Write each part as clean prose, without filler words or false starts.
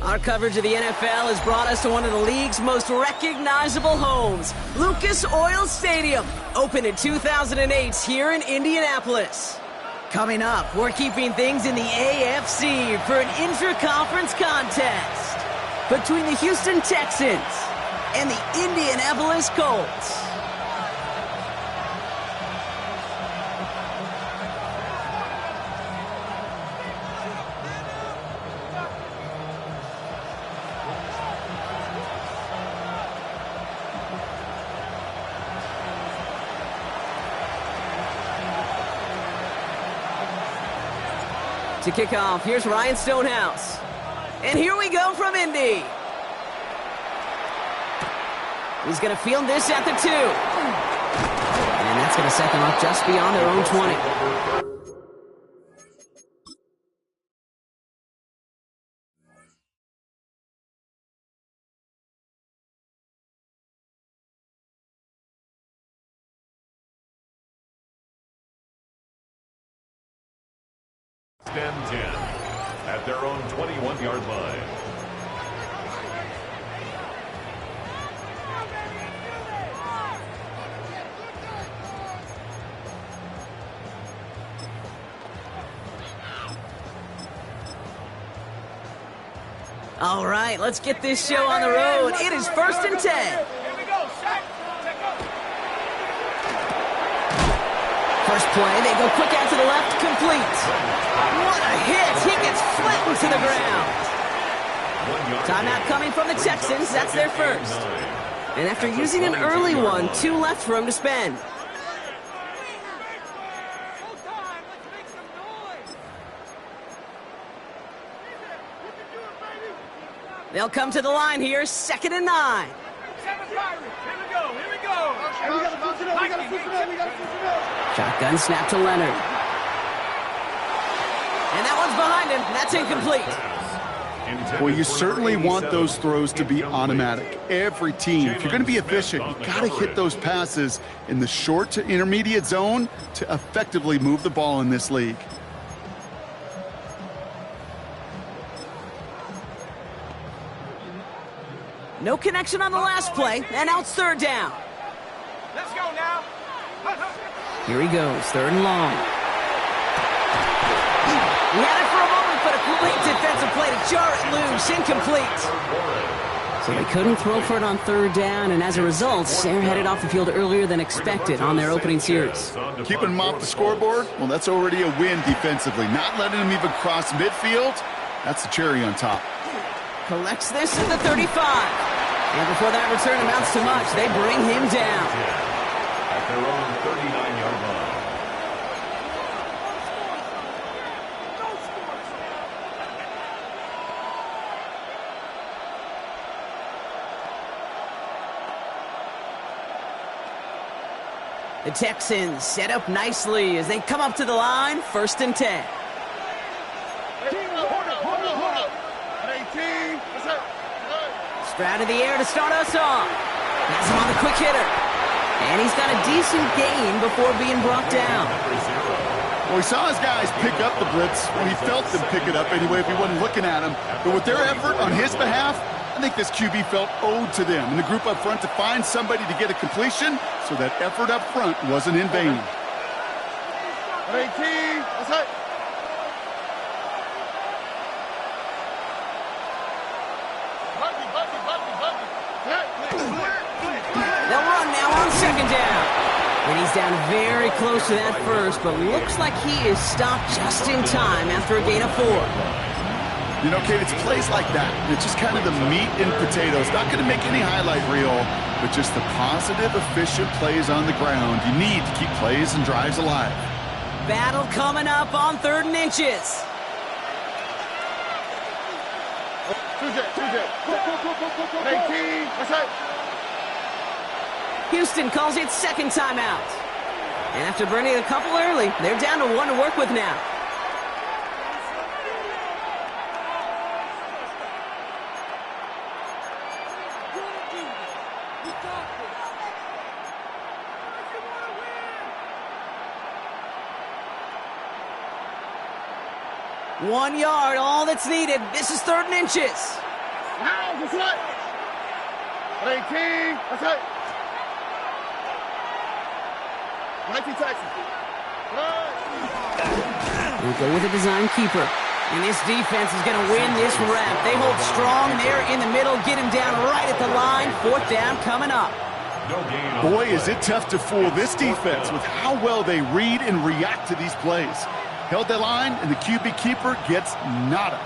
Our coverage of the NFL has brought us to one of the league's most recognizable homes, Lucas Oil Stadium, opened in 2008 here in Indianapolis. Coming up, we're keeping things in the AFC for an intra-conference contest between the Houston Texans and the Indianapolis Colts. To kick off, here's Ryan Stonehouse. And here we go from Indy. He's going to field this at the 2. And that's going to set them up just beyond their own 20. And 10 at their own 21-yard line. All right, let's get this show on the road. It is 1st and 10. Here we go, Shaq. First play, they go quick out to the left, complete. What a hit! He gets flattened to the ground. Timeout coming from the Texans. That's their first. And after using an early one, 2 left for him to spend. They'll come to the line here, 2nd and 9. Shotgun snap to Leonard. And that one's behind him. That's incomplete. Well, you certainly want those throws to be automatic. Every team, if you're going to be efficient, you got to hit those passes in the short to intermediate zone to effectively move the ball in this league. No connection on the last play, and now it's 3rd down. Let's go now. Here he goes, 3rd and long. He had it for a moment, but a great defensive play to jar it loose, incomplete. So they couldn't throw for it on 3rd down, and as a result, they're headed off the field earlier than expected on their opening series. Keeping them off the scoreboard, well, that's already a win defensively. Not letting them even cross midfield, that's the cherry on top. Collects this at the 35. And before that return amounts to much, they bring him down. At their own 39-yard line. The Texans set up nicely as they come up to the line, 1st and 10. Stroud in the air to start us off. Has him on the quick hitter. And he's got a decent gain before being brought down. Well, he saw his guys pick up the blitz. Well, he felt them pick it up anyway if he wasn't looking at him. But with their effort on his behalf, I think this QB felt owed to them and the group up front to find somebody to get a completion, so that effort up front wasn't in vain. They'll run now on 2nd down. And he's down very close to that first, but looks like he is stopped just in time after a gain of 4. You know, Kate, it's plays like that. It's just kind of the meat and potatoes. Not going to make any highlight reel, but just the positive, efficient plays on the ground. You need to keep plays and drives alive. Battle coming up on 3rd and inches. Houston calls it 2nd timeout. And after burning a couple early, they're down to 1 to work with now. One yard, all that's needed. This is 3rd and inches. Now, that's right. 18, that's right. 19 Texas. We'll go with a design keeper. And this defense is going to win this rep. They hold strong there in the middle, get him down right at the line. 4th down coming up. Boy, is it tough to fool this defense with how well they read and react to these plays. Held that line, and the QB keeper gets nada.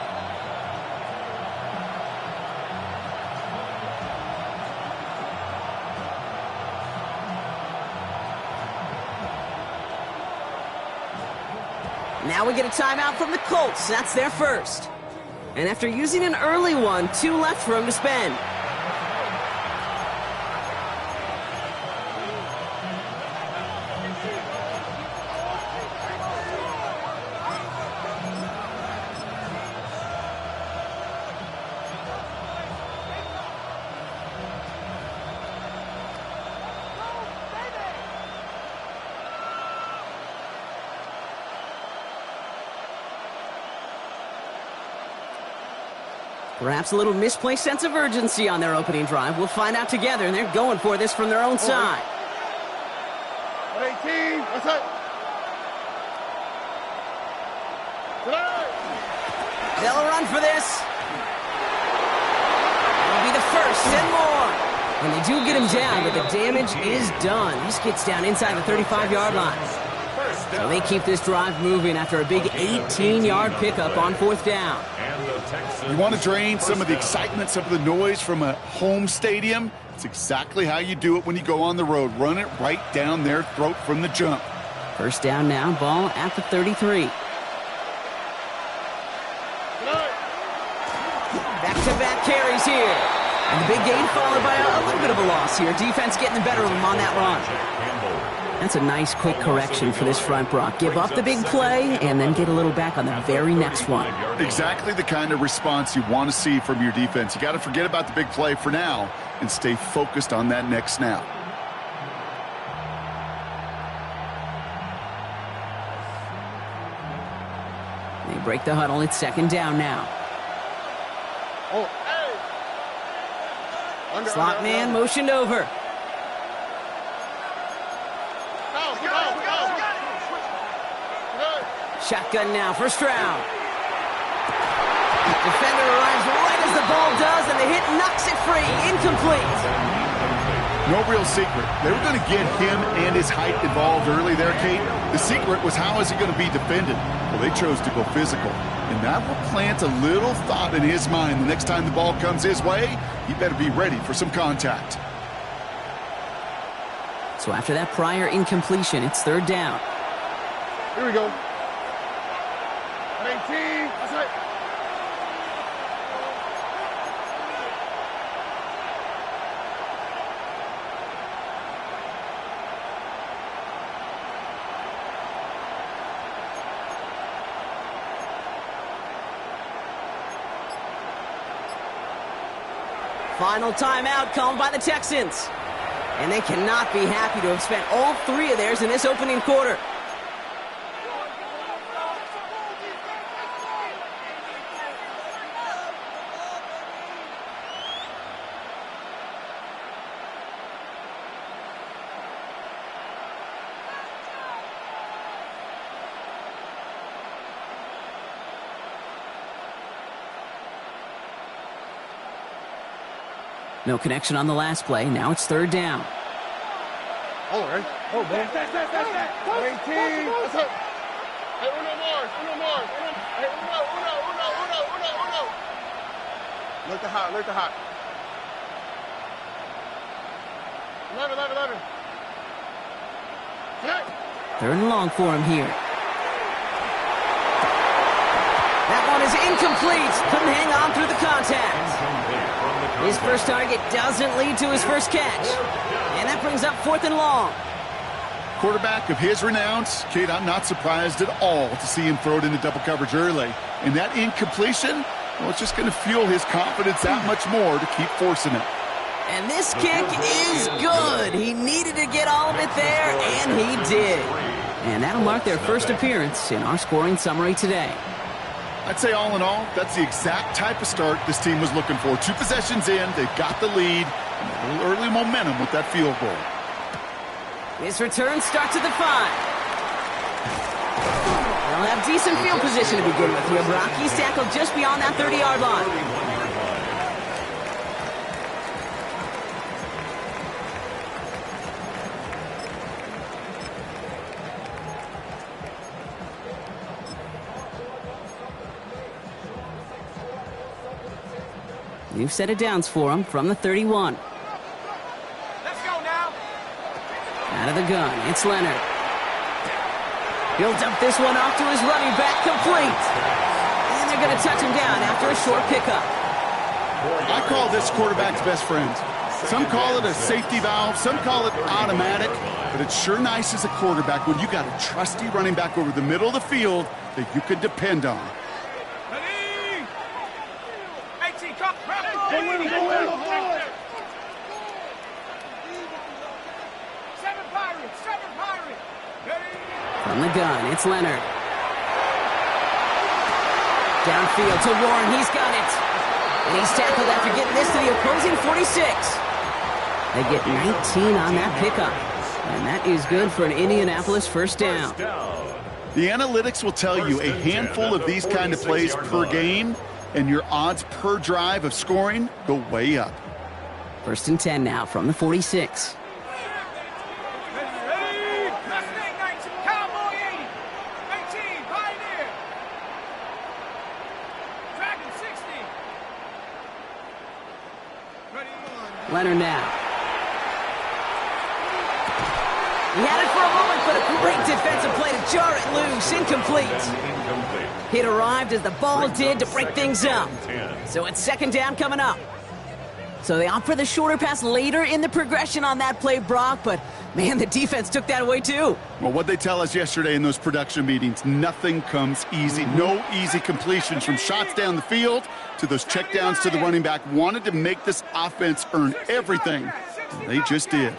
Now we get a timeout from the Colts. That's their first. And after using an early one, 2 left for him to spend. Perhaps a little misplaced sense of urgency on their opening drive. We'll find out together, and they're going for this from their own side. 18, that's it. They'll run for this. It'll be the first and more. And they do get him down, but the damage is done. This gets down inside the 35-yard line. So they keep this drive moving after a big 18-yard pickup on 4th down. You want to drain some of the excitement, some of the noise from a home stadium? It's exactly how you do it when you go on the road. Run it right down their throat from the jump. 1st down now, ball at the 33. Back-to-back carries here. And the big gain followed by a little bit of a loss here. Defense getting the better of them on that run. That's a nice quick correction for this front, Brock. Give up the big play and then get a little back on the very next one. Exactly the kind of response you want to see from your defense. You got to forget about the big play for now and stay focused on that next snap. They break the huddle. It's 2nd down now. Slot man motioned over. Shotgun now, 1st round. Defender arrives right as the ball does, and the hit knocks it free. Incomplete. No real secret. They were going to get him and his height involved early there, Kate. The secret was how is he going to be defended? Well, they chose to go physical. And that will plant a little thought in his mind. The next time the ball comes his way, he better be ready for some contact. So after that prior incompletion, it's 3rd down. Here we go. 18, that's right. Final timeout called by the Texans. And they cannot be happy to have spent all 3 of theirs in this opening quarter. No connection on the last play. Now it's 3rd down. All right. Oh, man. 18. That's it. Hey, uno more. Hey, uno. Look the hot. 11. Hey. Third and long for him here. That one is incomplete. Couldn't hang on through the contact. His first target doesn't lead to his first catch. And that brings up 4th and long. Quarterback of his renowns, Kate, I'm not surprised at all to see him throw it into double coverage early. And that incompletion, well, it's just going to fuel his confidence that much more to keep forcing it. And this kick is good. He needed to get all of it there, and he did. And that'll mark their first appearance in our scoring summary today. I'd say all in all, that's the exact type of start this team was looking for. 2 possessions in, they've got the lead, and a little early momentum with that field goal. His return starts at the 5. They'll have decent field position to begin with here, Brock. He's tackled just beyond that 30-yard line. New set of downs for him from the 31. Let's go now. Out of the gun, it's Leonard. He'll dump this one off to his running back, complete. And they're going to touch him down after a short pickup. I call this quarterback's best friend. Some call it a safety valve, some call it automatic, but it's sure nice as a quarterback when you got a trusty running back over the middle of the field that you can depend on. From the gun, it's Leonard. Downfield to Warren, he's got it. And he's tackled after getting this to the opposing 46. They get 19 on that pickup. And that is good for an Indianapolis first down. The analytics will tell you a handful of these kind of plays per game, and your odds per drive of scoring go way up. 1st and 10 now from the 46. Leonard now. He had it for a moment, but a great defensive play to jar it loose. Incomplete. It arrived as the ball did to break things up. So it's 2nd down coming up. So they opt for the shorter pass later in the progression on that play, Brock, but man, the defense took that away too. Well, what they tell us yesterday in those production meetings, nothing comes easy. No easy completions from shots down the field to those checkdowns to the running back. Wanted to make this offense earn everything. And they just did.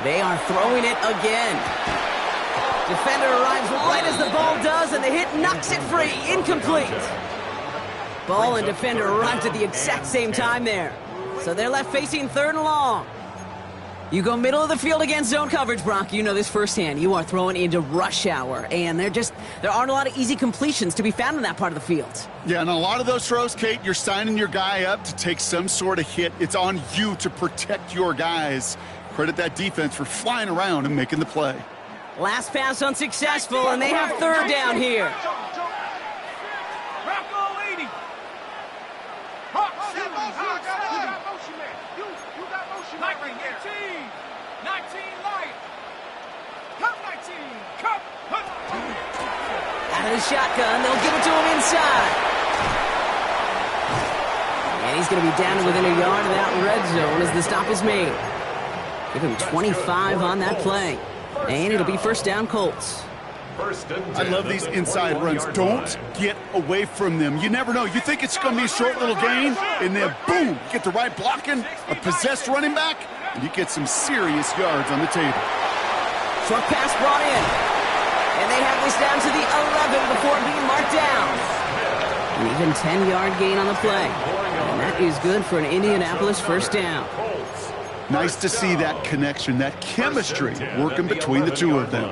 They are throwing it again. Defender arrives right as the ball does, and the hit knocks it free. Incomplete. Ball and defender arrived at the exact same time there. So they're left facing 3rd and long. You go middle of the field against zone coverage, Brock. You know this firsthand. You are throwing into rush hour, and there aren't a lot of easy completions to be found in that part of the field. Yeah, and a lot of those throws, Kate, you're signing your guy up to take some sort of hit. It's on you to protect your guys. Credit that defense for flying around and making the play. Last pass unsuccessful, and they have 3rd down here. Out of the shotgun, they'll give it to him inside. And he's going to be down to within a yard of that red zone as the stop is made. Give him 25 on that play. And it'll be 1st down Colts. I love these inside runs. Don't get away from them. You never know. You think it's going to be a short little gain, and then boom, get the right blocking, a possessed running back, and you get some serious yards on the table. Short pass brought in. And they have this down to the 11 before being marked down. An even 10-yard gain on the play. And that is good for an Indianapolis first down. Nice to see that connection, that chemistry working between the two of them.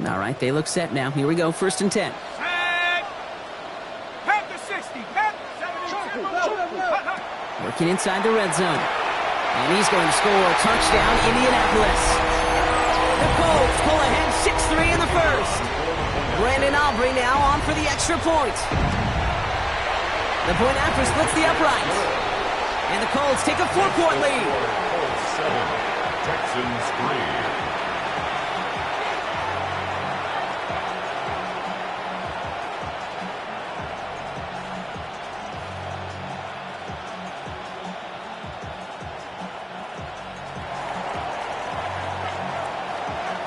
All right, they look set now. Here we go, 1st and 10. Working inside the red zone. And he's going to score. Touchdown, Indianapolis. The Colts pull ahead 6-3 in the first. Brandon Aubrey now on for the extra point. The point after splits the upright. And the Colts take a 4-point lead. Colts 7, Texans 3.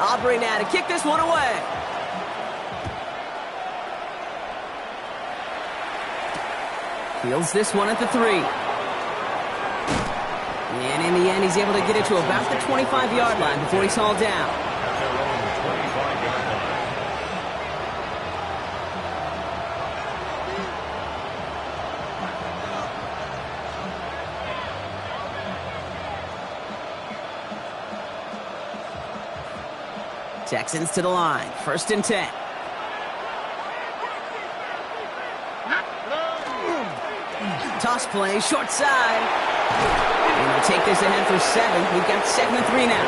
Aubrey now to kick this one away. Fields this one at the 3. And in the end, he's able to get it to about the 25-yard line before he's hauled down. At their own 25-yard line. Texans to the line. 1st and 10. Toss play, short side. And they'll take this ahead for 7. We've got 2nd and 3 now.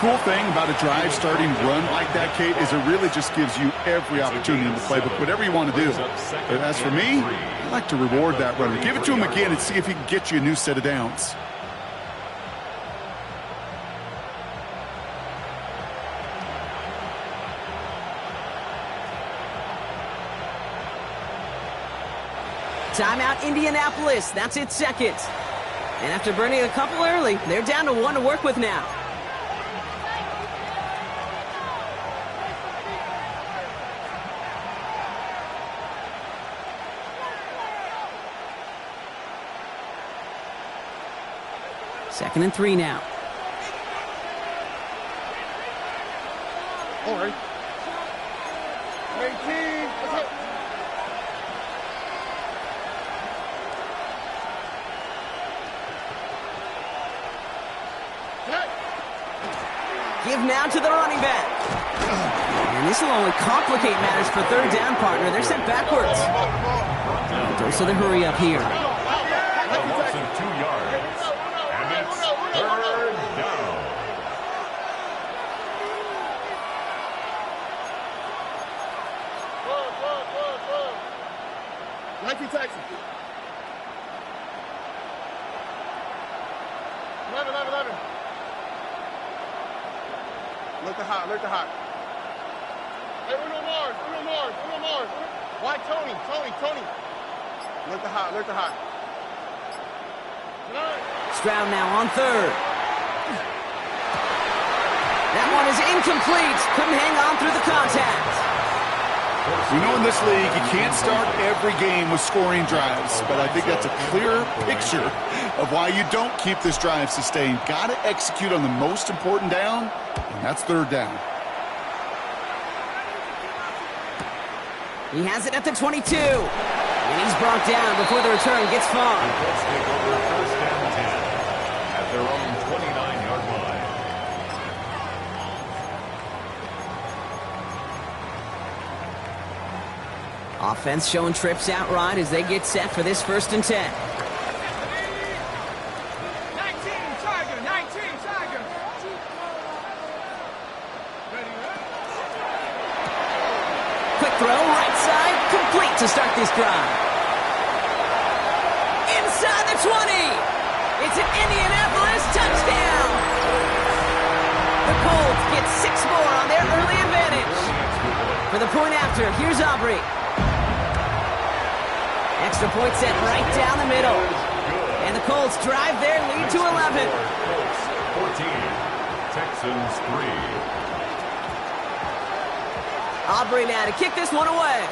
Cool thing about a drive starting run like that, Kate, is it really just gives you every opportunity in the playbook, whatever you want to do. But as for me, I like to reward that runner. Give it to him again and see if he can get you a new set of downs. Timeout, Indianapolis. That's its 2nd. And after burning a couple early, they're down to 1 to work with now. Second and 3 now. All right. 18. Let's go. Give now to the running back. And this will only complicate matters for 3rd down, partner. They're sent backwards. Dose of the hurry up here. A loss of 2 yards. And it's 3rd down. Nike Texas. 11. Look the hot. Hey, Uno Mars. Why Tony? Look the hot. Stroud now on 3rd. That one is incomplete. Couldn't hang on through the contact. We know in this league you can't start every game with scoring drives, but I think that's a clear picture of why you don't keep this drive sustained. Got to execute on the most important down, and that's 3rd down. He has it at the 22. And he's brought down before the return gets far. Let's take over 1st and 10 at their own 29-yard line. Offense showing trips outright as they get set for this 1st and 10. 19, Tiger. Quick throw, right side, complete to start this drive. Inside the 20. It's an Indianapolis touchdown. The Colts get 6 more on their early advantage. For the point after, here's Aubrey. Extra point set right down the middle. And the Colts drive their lead to 11. Colts 14, Texans 3. Aubrey now to kick this one away.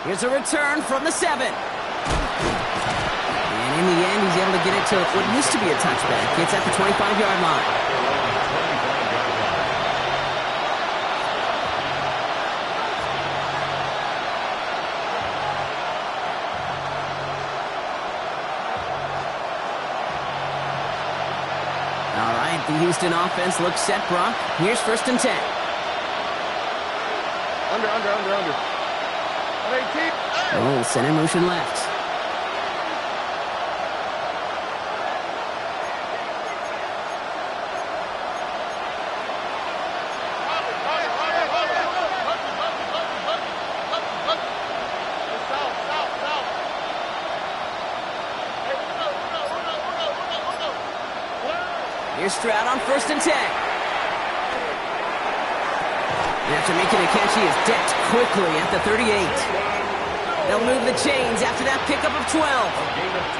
Here's a return from the 7. And in the end, he's able to get it to what used to be a touchback. It's at the 25-yard line. All right, the Houston offense looks set, Brock. Here's 1st and 10. Under. Oh, center motion left. Here's Stroud on 1st and 10. And after making a catch, he is decked quickly at the 38. They'll move the chains after that pickup of 12.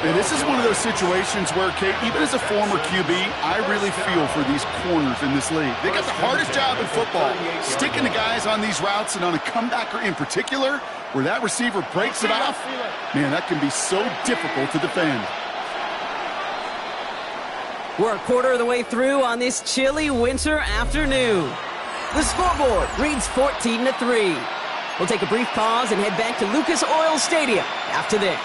And this is one of those situations where, Kate, even as a former QB, I really feel for these corners in this league. They got the hardest job in football, sticking the guys on these routes and on a comebacker in particular, where that receiver breaks it off. Man, that can be so difficult to defend. We're a quarter of the way through on this chilly winter afternoon. The scoreboard reads 14-3. We'll take a brief pause and head back to Lucas Oil Stadium after this.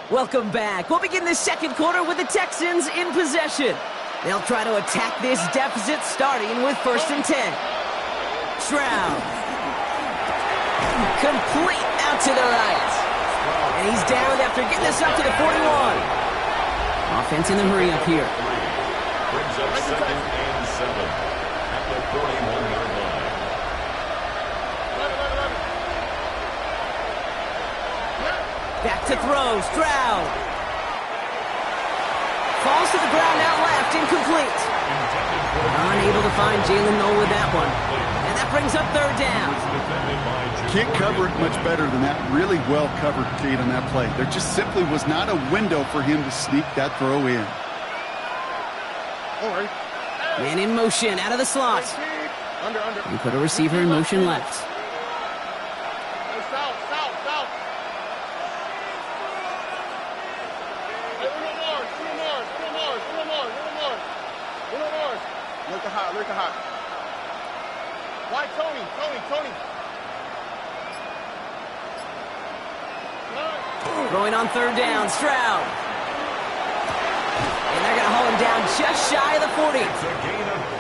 Welcome back. We'll begin the second quarter with the Texans in possession. They'll try to attack this deficit starting with 1st and 10. Stroud. Complete out to the right. And he's down after getting this up to the 41. Offense in the hurry up here. Brings up 2nd and 7 at the 41-yard line. Back to throw, Stroud. Falls to the ground out left, incomplete. Unable to find Jalen Noel with that one. And that brings up 3rd down. Can't cover it much better than that. Really well covered, Kate, on that play. There just simply was not a window for him to sneak that throw in. Man in motion, out of the slot. Under. And put a receiver in motion left. Look at hot. Why Tony? Throwing on 3rd down, Stroud. And they're going to haul him down just shy of the 40.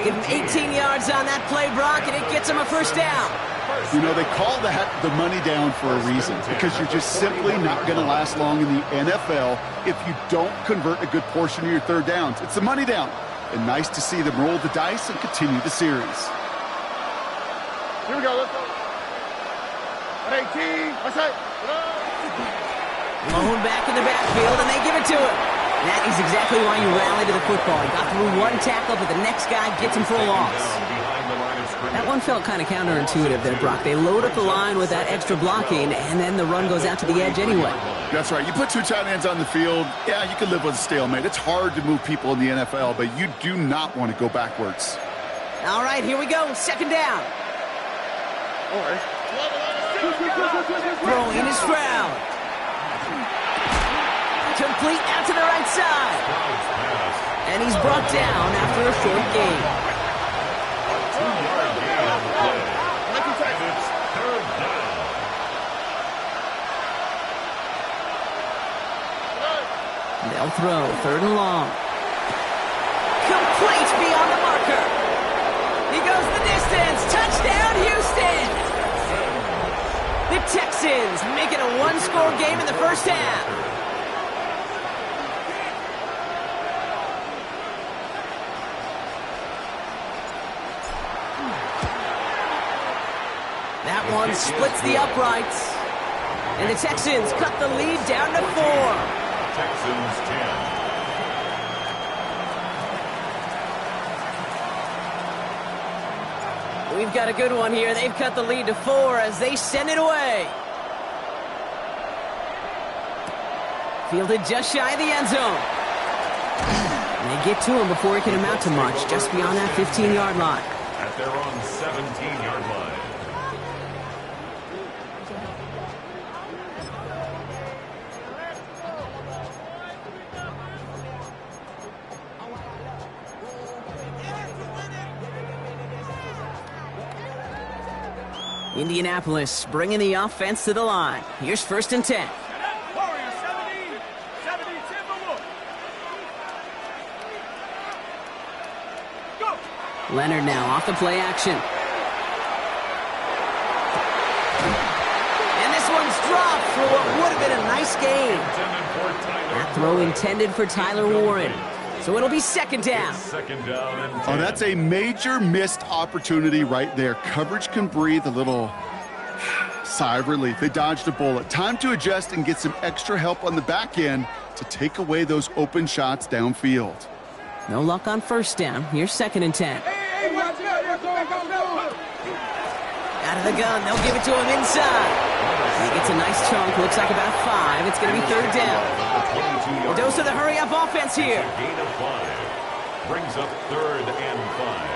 Give him 18 yards on that play, Brock, and it gets him a 1st down. You know, they call that the money down for a reason, because you're just simply not going to last long in the NFL if you don't convert a good portion of your 3rd downs. It's the money down. And nice to see them roll the dice and continue the series. Here we go. Let's go. 18. What's that? Blown back in the backfield, and they give it to him. That is exactly why you rally to the football. He got through one tackle, but the next guy gets him for a loss. That one felt kind of counterintuitive there, Brock. They load up the line with that extra blocking, and then the run goes out to the edge anyway. That's right. You put 2 tight ends on the field, yeah, you can live with a stalemate. It's hard to move people in the NFL, but you do not want to go backwards. All right, here we go. 2nd down. Throwing is Stroud. Complete out to the right side. And he's brought down after a short gain. They'll throw 3rd and long. Complete beyond the marker. He goes the distance. Touchdown, Houston. The Texans make it a 1-score game in the 1st half. That one splits the uprights. And the Texans cut the lead down to 4. Texans 10. We've got a good one here. They've cut the lead to 4 as they send it away. Fielded just shy of the end zone. And they get to him before it can amount to much, just beyond that 15-yard line. At their own 17-yard line. Indianapolis bringing the offense to the line. Here's 1st and 10. Leonard now off the play action. And this one's dropped for what would have been a nice gain. That throw intended for Tyler Warren. So it'll be 2nd down. Oh, that's a major missed opportunity right there. Coverage can breathe a little sigh of relief. They dodged a bullet. Time to adjust and get some extra help on the back end to take away those open shots downfield. No luck on 1st down. Here's 2nd and 10. Out of the gun. They'll give it to him inside. He gets a nice chunk. Looks like about 5. It's going to be 3rd down. A dose of the hurry-up offense here. Gain of 5. Brings up 3rd and 5.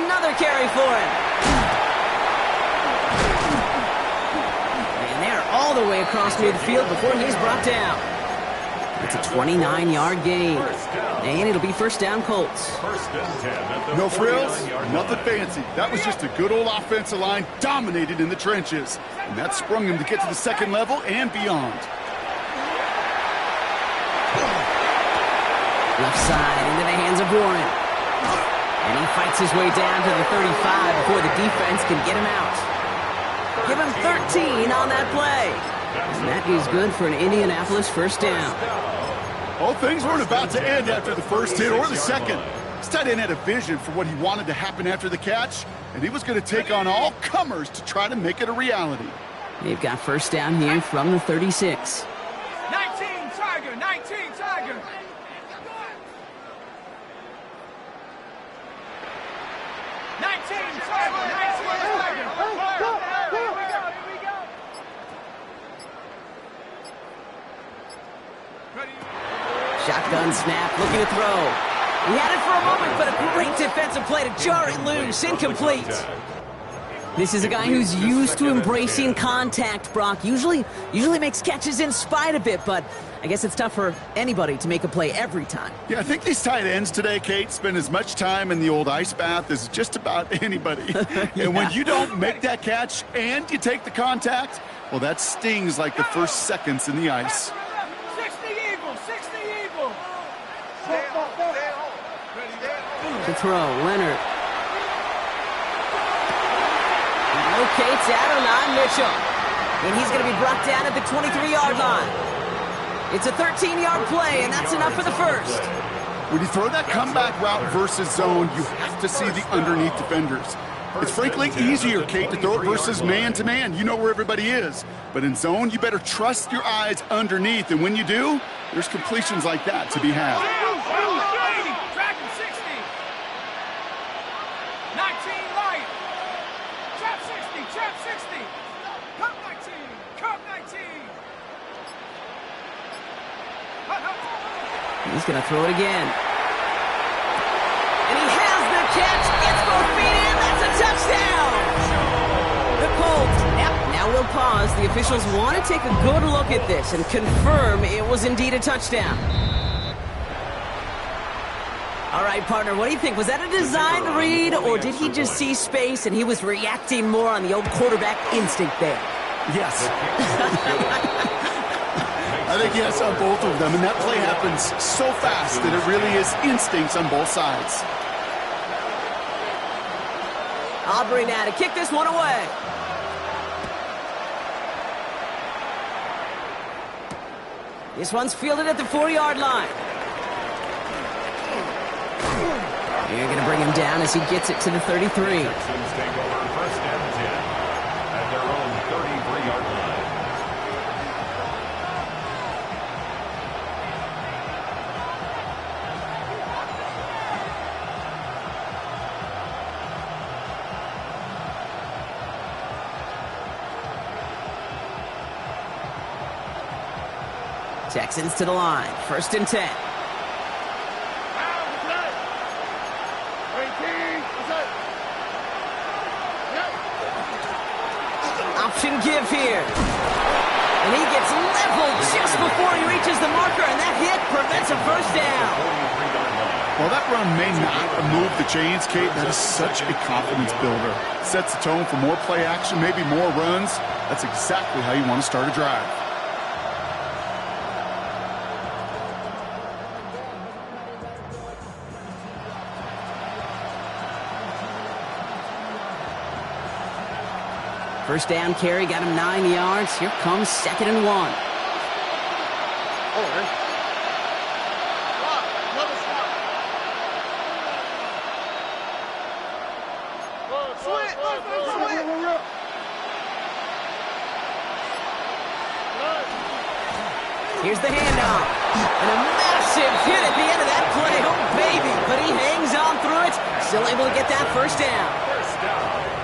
Another carry for him. And they're all the way across midfield before he's brought down. It's a 29-yard gain. And it'll be 1st down Colts. 1st and 10 at the No frills, 49-yard nothing line. fancy. That was just a good old offensive line dominated in the trenches. And that sprung him to get to the 2nd level and beyond. Left side into the hands of Warren. And he fights his way down to the 35 before the defense can get him out. Give him 13 on that play. And that is good for an Indianapolis 1st down. Well, things weren't about to end after the 1st hit or the 2nd. This tight end had a vision for what he wanted to happen after the catch, and he was going to take on all comers to try to make it a reality. They've got 1st down here from the 36. 19 Tiger, 19 Tiger. Shotgun snap, looking to throw. He had it for a moment, but a great defensive play to jar it loose. Incomplete. This is a guy who's used to embracing contact, Brock. Usually makes catches in spite of it, but I guess it's tough for anybody to make a play every time. Yeah, I think these tight ends today, Kate, spend as much time in the old ice bath as just about anybody. Yeah. And when you don't make that catch and you take the contact, well, that stings like the first seconds in the ice. 60 Eagles, 60 Eagles. To throw, Leonard. He locates Adonai Mitchell. And he's going to be brought down at the 23-yard line. It's a 13-yard play, and that's enough for the 1st. When you throw that comeback route versus zone, you have to see the underneath defenders. It's frankly easier, Kate, to throw it versus man-to-man. You know where everybody is. But in zone, you better trust your eyes underneath. And when you do, there's completions like that to be had. Dragon 60. 19 light. Trap 60, trap 60. Cup 19, cup 19. He's going to throw it again. And he has the catch. Gets both feet in. That's a touchdown. The Colts. Yep. Now we'll pause. The officials want to take a good look at this and confirm it was indeed a touchdown. All right, partner, what do you think? Was that a design read, or did he just see space and he was reacting more on the old quarterback instinct there? Yes. I think yes on both of them, and that play happens so fast that it really is instincts on both sides. Aubrey now to kick this one away. This one's fielded at the 4-yard line. You're going to bring him down as he gets it to the 33. Texans take over 1st and 10 at their own 33-yard line. Texans to the line. 1st and 10. Option give here. And he gets leveled just before he reaches the marker, and that hit prevents a first down. Well, that run may not have moved the chains, Kate. That is such a confidence builder. Sets the tone for more play action, maybe more runs. That's exactly how you want to start a drive. First down carry got him 9 yards. Here comes 2nd and 1. Oh, man. Stop. Another stop. Switch. Here's the handoff. And a massive hit at the end of that play. Oh, baby. But he hangs on through it. Still able to get that first down.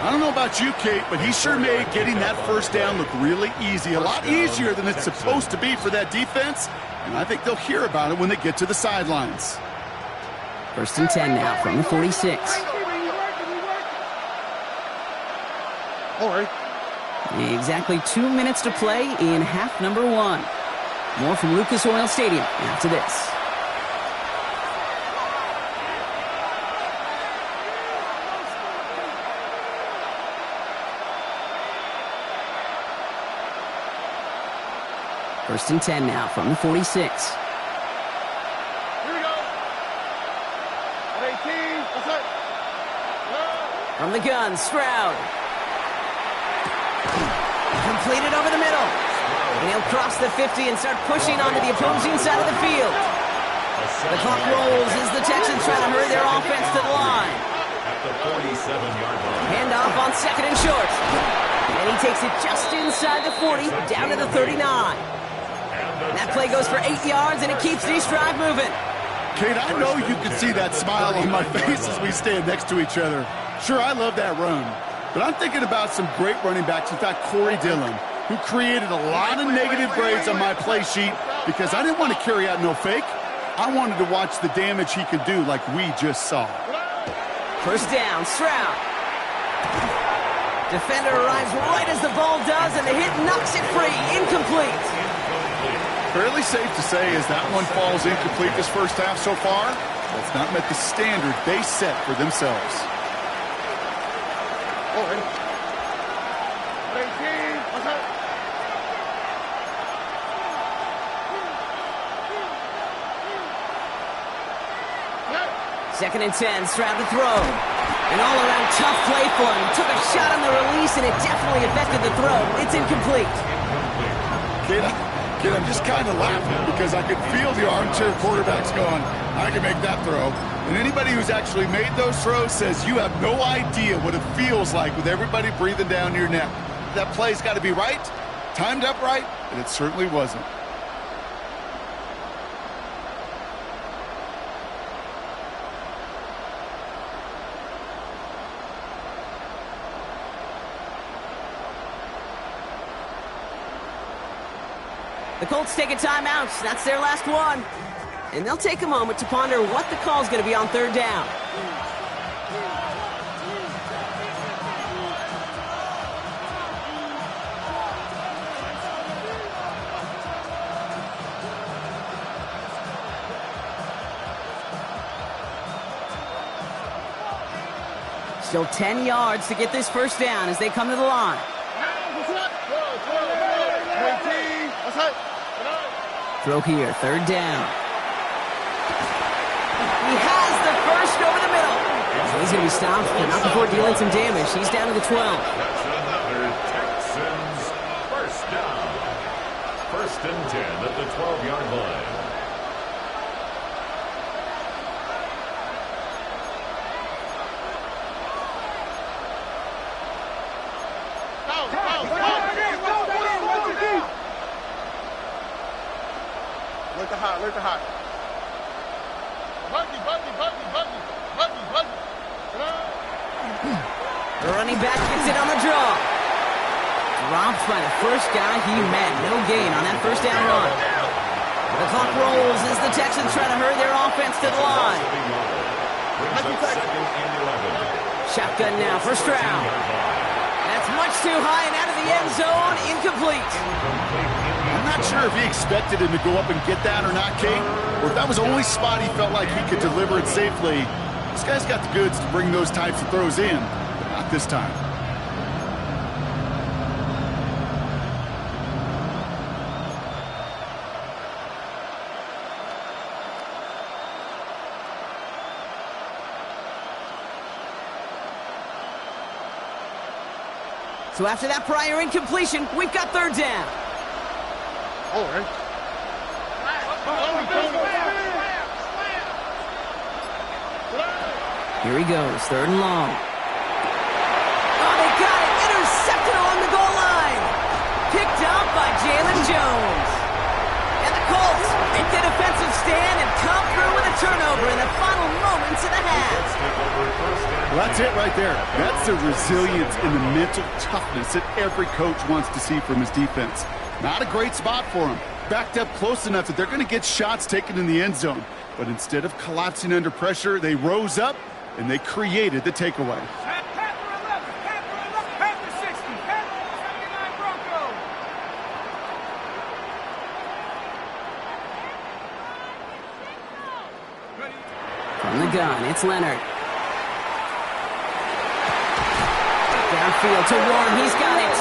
I don't know about you, Kate, but he sure made getting that first down look really easy. A lot easier than it's supposed to be for that defense. And I think they'll hear about it when they get to the sidelines. 1st and 10 now from the 46. All right. Exactly 2 minutes to play in half number 1. More from Lucas Oil Stadium after this. First and 10 now from the 46. Here we go. At 18. That's it. From the gun, Stroud. Completed over the middle. And he'll cross the 50 and start pushing onto the opposing side of the field. The clock rolls as the Texans try to hurry their offense to the line. At the 47-yard line. Handoff on 2nd and short. And he takes it just inside the 40, down to the 39. That play goes for 8 yards, and it keeps these drive moving. Kate, I know you can see that smile on my face as we stand next to each other. Sure, I love that run. But I'm thinking about some great running backs. In fact, Corey Dillon, who created a lot of negative grades on my play sheet because I didn't want to carry out no fake. I wanted to watch the damage he could do like we just saw. First down, Stroud. Defender arrives right as the ball does, and the hit knocks it free. Incomplete. Fairly safe to say as that one falls incomplete this first half so far, it's not met the standard they set for themselves. All right. At 18. What's that? 2nd and 10, Stroud to throw. An all-around tough play for him. Took a shot on the release, and it definitely affected the throw. It's incomplete. Kid, I'm just kind of laughing because I can feel the armchair quarterbacks going, I can make that throw. And anybody who's actually made those throws says you have no idea what it feels like with everybody breathing down your neck. That play's got to be right, timed up right, and it certainly wasn't. The Colts take a timeout. That's their last one. And they'll take a moment to ponder what the call's going to be on 3rd down. Still 10 yards to get this first down as they come to the line. Throw here, 3rd down. He has the first over the middle. He's going to be stopped, but not before dealing some damage. He's down to the 12. That's another Texans first down. 1st and 10 at the 12-yard line. Alert the hot. Buggy. The running back gets it on the draw. Dropped by the first guy he met. No gain on that first down run. The clock rolls as the Texans try to hurry their offense to the line. Shotgun now for Stroud. That's much too high and out of the end zone. Incomplete. I'm not sure if he expected him to go up and get that or not, Kate, or if that was the only spot he felt like he could deliver it safely. This guy's got the goods to bring those types of throws in, but not this time. So after that prior incompletion, we've got third down. All right. Here he goes, third and long. Oh, they got it! Intercepted along the goal line! Picked up by Jalen Jones. And the Colts make the defensive stand and come through with a turnover in the final moments of the half. Well, that's it right there. That's the resilience and the mental toughness that every coach wants to see from his defense. Not a great spot for him. Backed up close enough that they're going to get shots taken in the end zone. But instead of collapsing under pressure, they rose up and they created the takeaway. Panther 60, Panther 79 Broncos. From the gun, it's Leonard. Downfield to Warren, he's got it.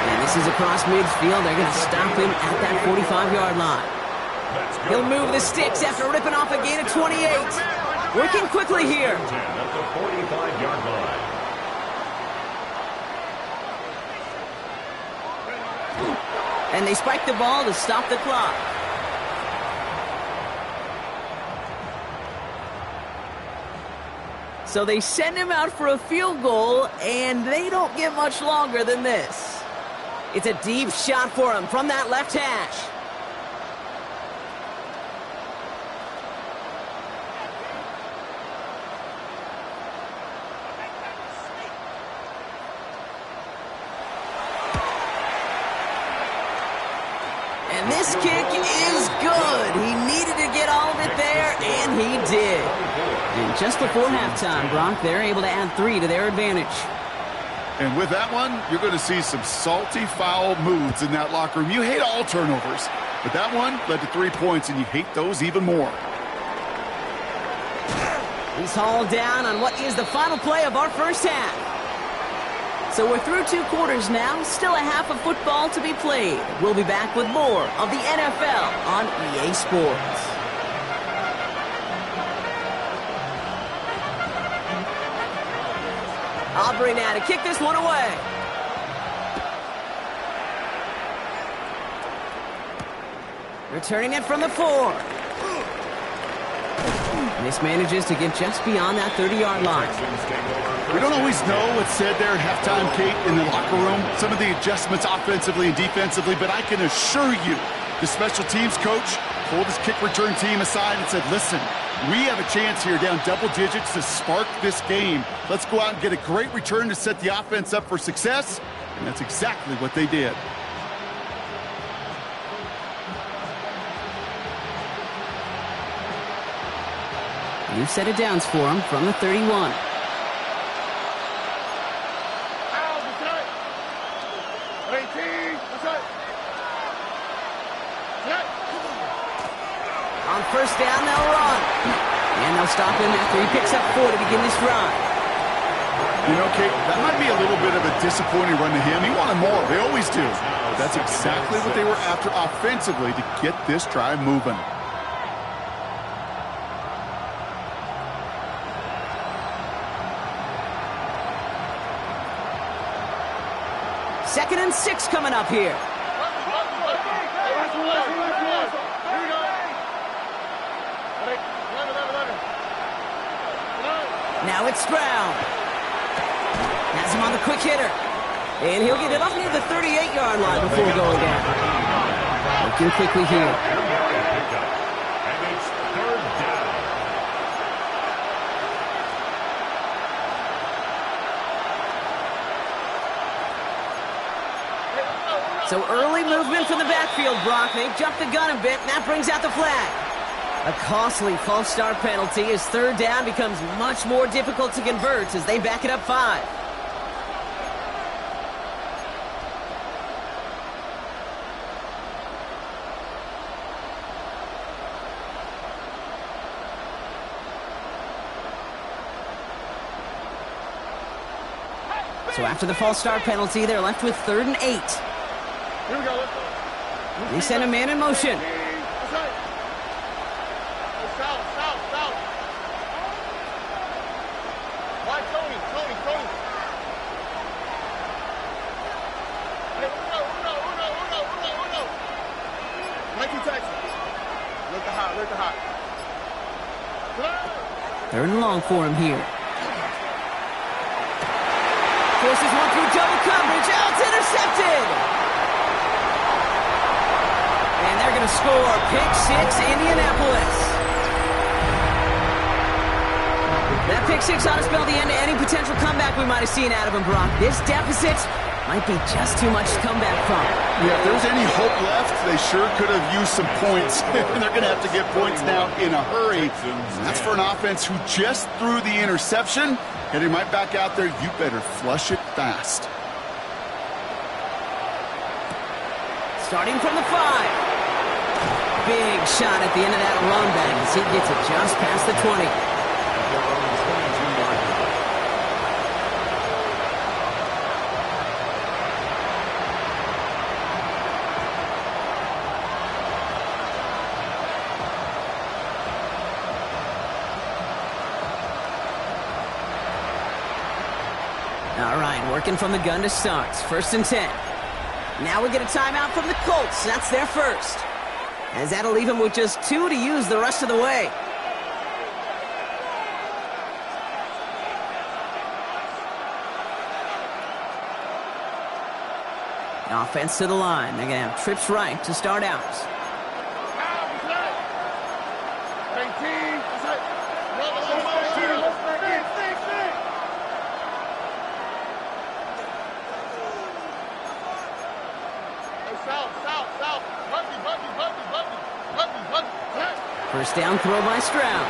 And this is across midfield. They're going to stop him at that 45-yard line. He'll move the sticks after ripping off a gain of 28. Working quickly here. At the 45-yard line. And they spike the ball to stop the clock. So they send him out for a field goal, and they don't get much longer than this. It's a deep shot for him from that left hash. And this kick is good. He needed to get all of it there, and he did. And just before halftime, Brock, they're able to add 3 to their advantage. And with that one, you're going to see some salty, foul moods in that locker room. You hate all turnovers, but that one led to 3 points, and you hate those even more. He's hauled down on what is the final play of our first half. So we're through 2 quarters now, still a half of football to be played. We'll be back with more of the NFL on EA Sports. Aubrey now to kick this one away. Returning it from the 4. This manages to get just beyond that 30-yard line. We don't always know what's said there at halftime, Kate, in the locker room. Some of the adjustments offensively and defensively, but I can assure you the special teams coach pulled his kick return team aside and said, listen, we have a chance here down double digits to spark this game. Let's go out and get a great return to set the offense up for success. And that's exactly what they did. New set of downs for him from the 31. On first down, they'll run. And they'll stop him after he picks up 4 to begin this drive. You know, Kate, that might be a little bit of a disappointing run to him. He wanted more. They always do. But that's exactly what they were after offensively to get this drive moving. Second and 6 coming up here. Now it's Brown. Has him on the quick hitter. And he'll get it up near the 38-yard line before going down. Looking quickly here. And it's third down. So early movement from the backfield, Brock. They jumped the gun a bit, and that brings out the flag. A costly false start penalty as third down becomes much more difficult to convert as they back it up 5. So after the false start penalty, they're left with 3rd and 8. Here we go. Let's go. They send a man in motion. That's right. South. Why, Tony? Hey, Uno. Mikey Texas. Look the hot. 3rd and long for him here. Forces one through double coverage. Oh, it's intercepted. And they're going to score. Pick 6, Indianapolis. That pick 6 ought to spell the end to any potential comeback we might have seen out of him, Brock. This deficit might be just too much to come back from. Yeah, if there's any hope left, they sure could have used some points. And they're going to have to get points now in a hurry. And that's for an offense who just threw the interception. Heading right back out there, you better flush it fast. Starting from the 5. Big shot at the end of that run back as he gets it just past the 20. All right, working from the gun to start. 1st and 10. Now we get a timeout from the Colts. That's their first. As that'll leave him with just 2 to use the rest of the way. Offense to the line. They're going to have trips right to start out. First down throw by Stroud.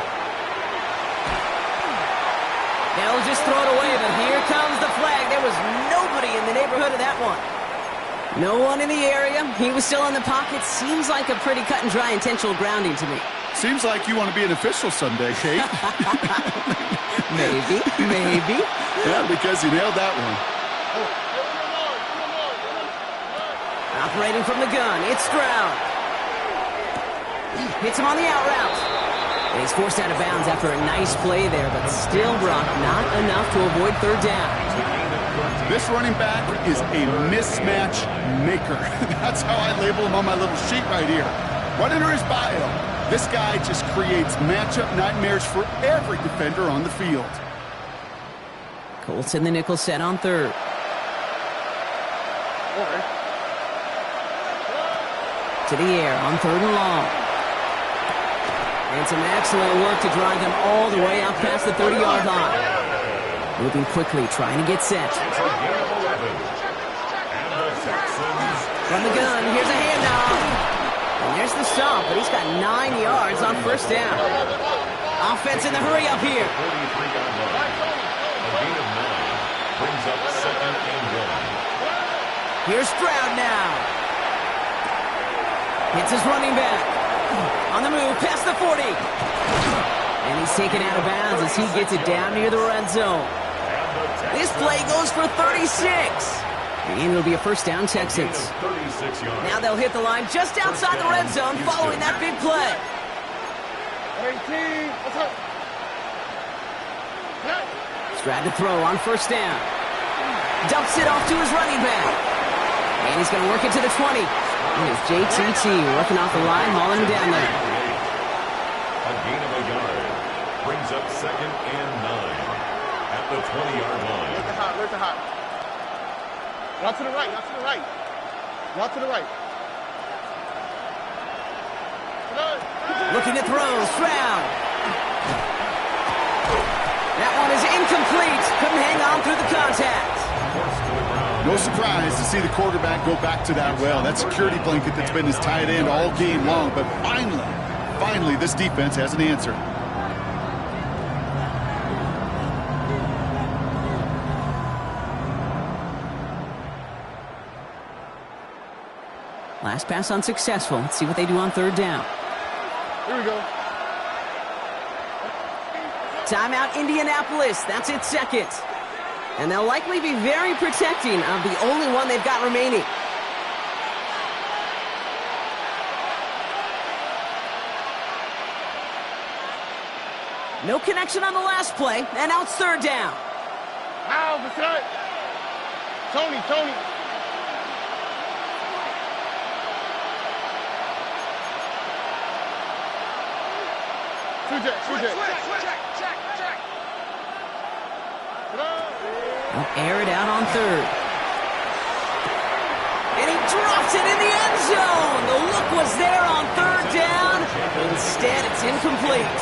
They'll just throw it away, but here comes the flag. There was nobody in the neighborhood of that one. No one in the area. He was still in the pocket. Seems like a pretty cut and dry intentional grounding to me. Seems like you want to be an official someday, Kate. Maybe. Yeah, because you nailed that one. Operating from the gun, it's Stroud. Hits him on the out route. And he's forced out of bounds after a nice play there, but still, Brock, not enough to avoid 3rd down. This running back is a mismatch maker. That's how I label him on my little sheet right here. Right under his bio, this guy just creates matchup nightmares for every defender on the field. Colts in the nickel set on 3rd. To the air on 3rd and long. And some excellent work to drive them all the way out past the 30-yard line. Moving quickly, trying to get set. From the gun, here's a handoff. And there's the stop, but he's got 9 yards on 1st down. Offense in the hurry up here. Here's Stroud now. Hits his running back. On the move, past the 40. And he's taken out of bounds as he gets it down near the red zone. This play goes for 36. And it'll be a 1st down, Texans. Now they'll hit the line just outside the red zone following that big play. Stroud to throw on 1st down. Dumps it off to his running back. And he's going to work it to the 20. And it's JTT working off the line, hauling him down there. A gain of a yard. Brings up 2nd and 9 at the 20-yard line. Where's the hot? Not to the right. Looking to throw, Stroud. That one is incomplete. Couldn't hang on through the contact. No surprise to see the quarterback go back to that well. That security blanket that's been his tight end all game long. But finally, this defense has an answer. Last pass unsuccessful. Let's see what they do on 3rd down. Here we go. Timeout, Indianapolis. That's its 2nd. And they'll likely be very protecting of the only one they've got remaining. No connection on the last play, and now it's third down. How, Vasant? Tony. Check. They'll air it out on third. And he drops it in the end zone. The look was there on third down. Instead, it's incomplete.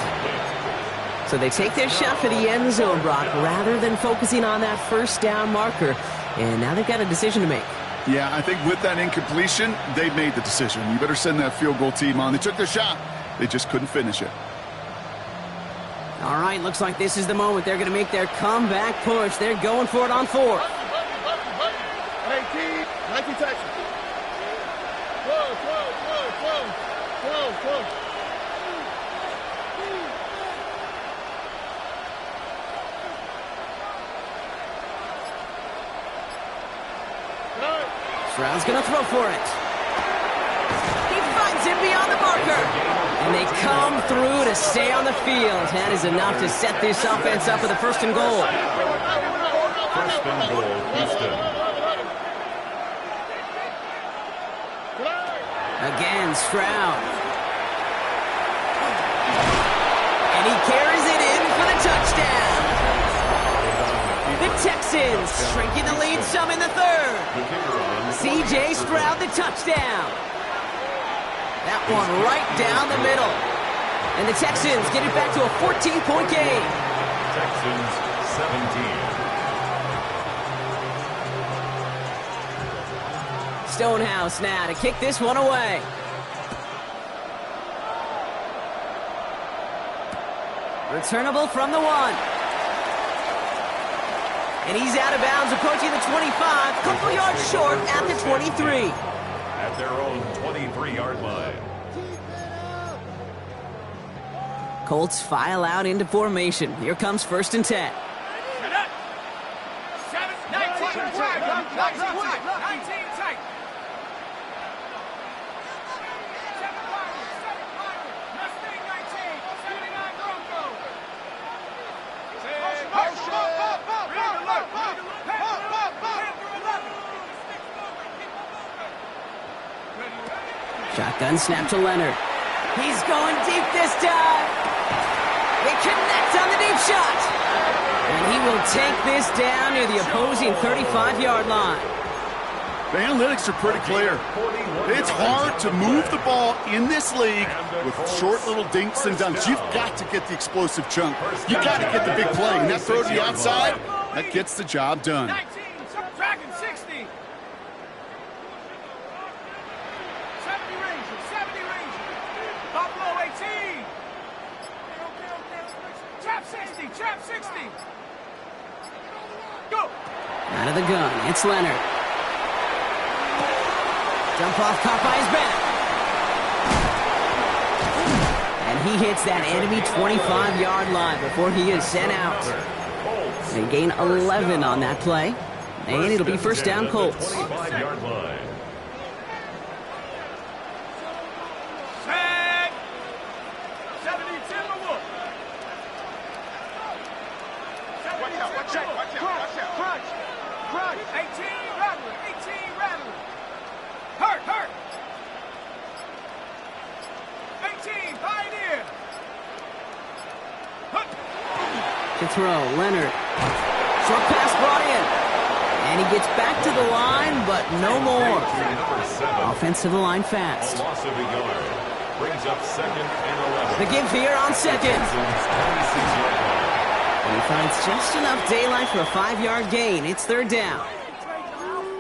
So they take their shot for the end zone, Brock, rather than focusing on that first down marker. And now they've got a decision to make. Yeah, I think with that incompletion, they made the decision. You better send that field goal team on. They took their shot. They just couldn't finish it. All right, looks like this is the moment. They're going to make their comeback push. They're going for it on fourth. 19 Texas. Close. Stroud's going to throw for it. He finds him beyond the marker. And they come through to stay on the field. That is enough to set this offense up with a first and goal. First and goal, Houston. Again, Stroud. And he carries it in for the touchdown. The Texans shrinking the lead some in the third. C.J. Stroud, the touchdown. That one right down the middle. And the Texans get it back to a 14-point game. Texans 17. Stonehouse now to kick this one away. Returnable from the 1. And he's out of bounds, approaching the 25, couple yards short at the 23. At their own 23-yard line. Colts file out into formation. Here comes first and 10. 19 tight. 7 wide. Mustang 19. 79 Bronco. Shotgun snap to Leonard. He's going deep this time. They connect on the deep shot. And he will take this down near the opposing 35-yard line. The analytics are pretty clear. It's hard to move the ball in this league with short little dinks and dunks. You've got to get the explosive chunk. You've got to get the big play. And that throw to the outside, that gets the job done. 19, Dragon 60. 70 Rangers. Buffalo 18. Trap 60. Go. Out of the gun, it's Leonard. Jump off, caught by his back. And he hits that enemy 25-yard line before he is sent out. They gain 11 on that play. And it'll be first down Colts. 25-yard line. Set. 70 Timberwolf. Watch out. Crunch. 18 Rattler. Hurt. 18 Pioneer. To throw, Leonard. Short pass brought in. And he gets back to the line, but no more. Offense to the line fast. Loss of a yard. Brings up second and 11. The give here on second. And he finds just enough daylight for a 5-yard gain. It's third down.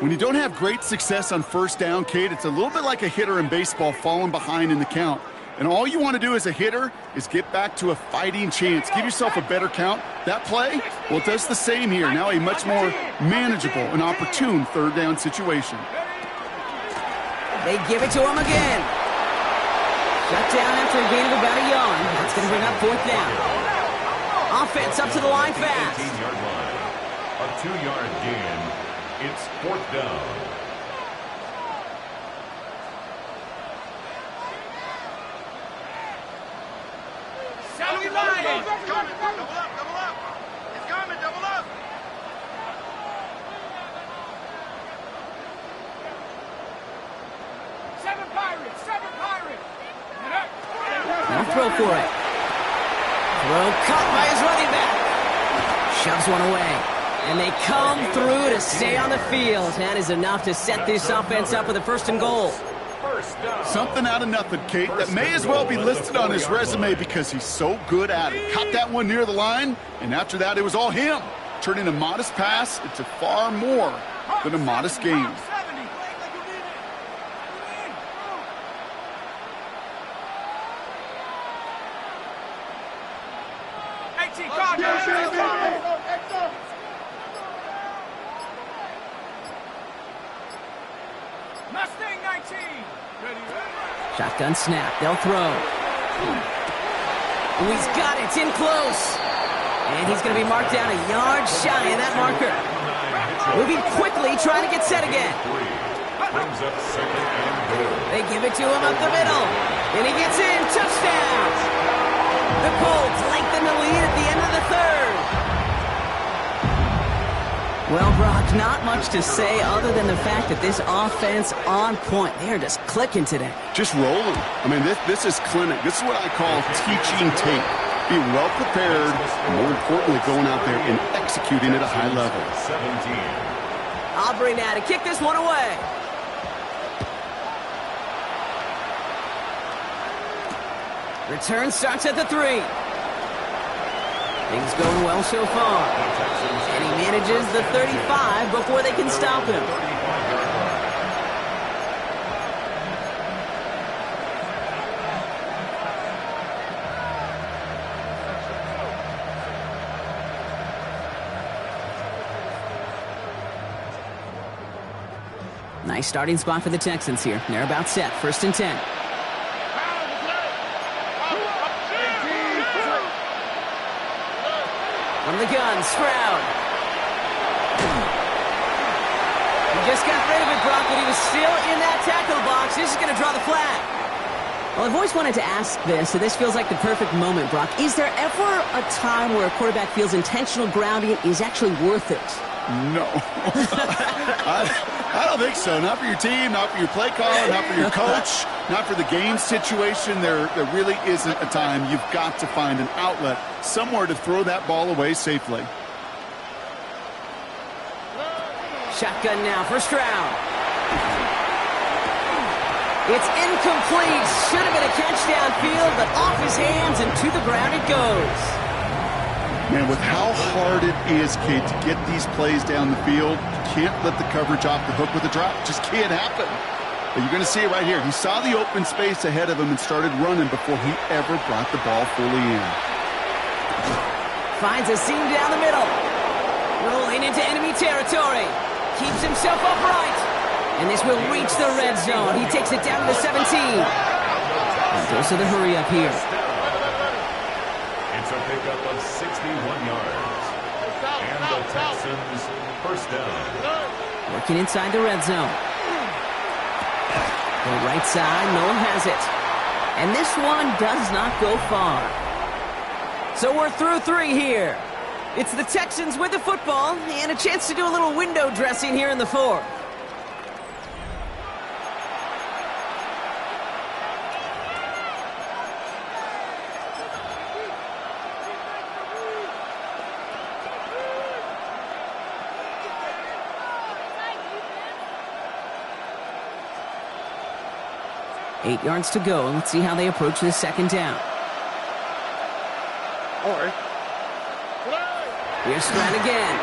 When you don't have great success on first down, Kate, it's a little bit like a hitter in baseball falling behind in the count. And all you want to do as a hitter is get back to a fighting chance. Give yourself a better count. That play, well, it does the same here. Now a much more manageable and opportune third down situation. They give it to him again. Shut down after a gain of about a yard. That's going to bring up fourth down. Offense up to the line fast. 18-yard line. A A 2-yard gain. It's 4th down. Now throw for it. Throw caught by his running back. Shoves one away. And they come through to stay on the field. That is enough to set this offense up with a 1st and goal. Something out of nothing, Kate, that may as well be listed on his resume because he's so good at it. Caught that one near the line, and after that, it was all him. Turning a modest pass into far more than a modest gain. Mustang 19. Shotgun snap. They'll throw. Oh, he's got it. It's in close. And he's going to be marked down a yard shy of that marker. Moving quickly, trying to get set again. Brings up 2nd and goal. They give it to him up the middle. And he gets in. Touchdown. The Colts lengthen the lead at the end of the 3rd. Well, Brock, not much to say other than the fact that this offense on point. They are just clicking today. Just rolling. I mean, this is clinic. This is what I call teaching tape. Be well prepared, and more importantly, going out there and executing at a high level. 17. Aubrey now to kick this one away. Return starts at the 3. Things going well so far. And he manages the 35 before they can stop him. Nice starting spot for the Texans here. They're about set. 1st and 10. From the gun, Stroud. He just got rid of it, Brock, but he was still in that tackle box. This is going to draw the flag. Well, I've always wanted to ask this, so this feels like the perfect moment, Brock. Is there ever a time where a quarterback feels intentional grounding is actually worth it? No. I don't think so. Not for your team, not for your play caller, not for your coach, not for the game situation. There really isn't a time. You've got to find an outlet, somewhere to throw that ball away safely. Shotgun now for Stroud. It's incomplete. Should have been a catch downfield, but off his hands and to the ground it goes. Man, with how hard it is, Kate, to get these plays down the field, you can't let the coverage off the hook with a drop. It just can't happen. But you're going to see it right here. He saw the open space ahead of him and started running before he ever brought the ball fully in. Finds a seam down the middle. Rolling into enemy territory. Keeps himself upright. And this will reach the red zone. He takes it down to the 17. And goes to the hurry up here. It's a pickup of 61 yards. And the Texans 1st down. Working inside the red zone. The right side, Nolan has it. And this one does not go far. So we're through 3 here. It's the Texans with the football and a chance to do a little window dressing here in the 4th. Eight yards to go. Let's see how they approach this 2nd down. Here's Stroud again.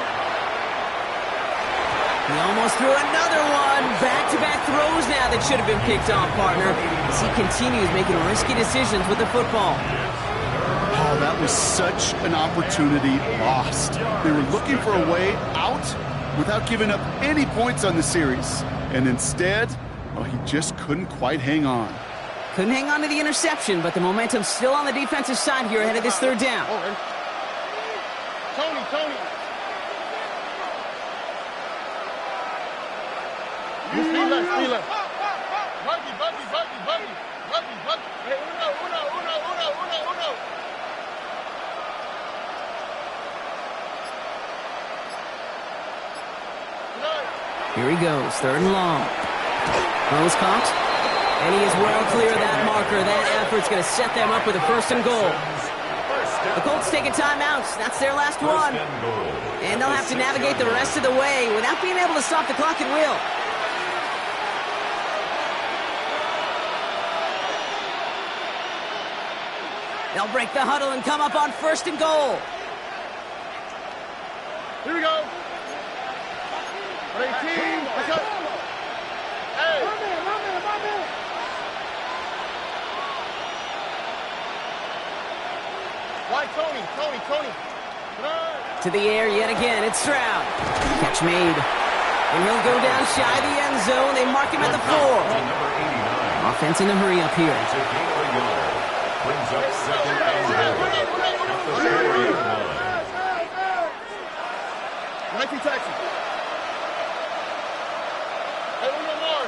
He almost threw another one. Back-to-back throws now that should have been picked off, partner, as he continues making risky decisions with the football. Oh, that was such an opportunity lost. They were looking for a way out without giving up any points on the series. And instead, well, he just couldn't quite hang on. Couldn't hang on to the interception, but the momentum's still on the defensive side here ahead of this 3rd down. Tony. left. Buggy. Hey, uno. Here he goes, third and long. Throws caught. And he is well clear of that marker. That effort's going to set them up with a first and goal. The Colts taking timeouts. That's their last one. And they'll have to navigate the rest of the way without being able to stop the clock at will. They'll break the huddle and come up on first and goal. Here we go. 18. Let's go. Hey. Why, Tony? To the air yet again. It's Stroud. Catch made. And he'll go down shy of the end zone. They mark him at the 4. Offense in a hurry up here. Brings up second and goal. Nike Texas. Hey, uno more.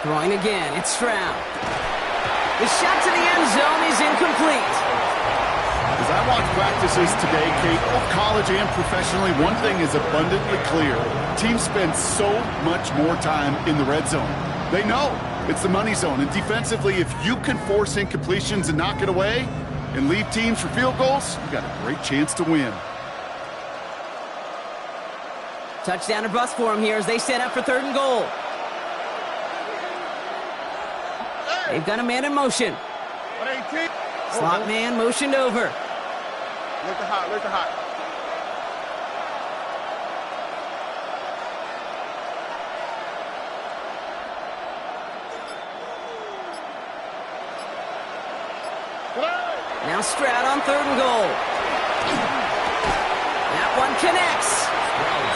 Throwing again. It's Stroud. The shot to the end zone is incomplete. As I watch practices today, Kate, both college and professionally, one thing is abundantly clear. Teams spend so much more time in the red zone. They know it's the money zone. And defensively, if you can force incompletions and knock it away and leave teams for field goals, you've got a great chance to win. Touchdown or bust for him here as they set up for third and goal. They've got a man in motion. 118. Slot man motioned over. Look the hot. Now Stroud on third and goal. That one connects.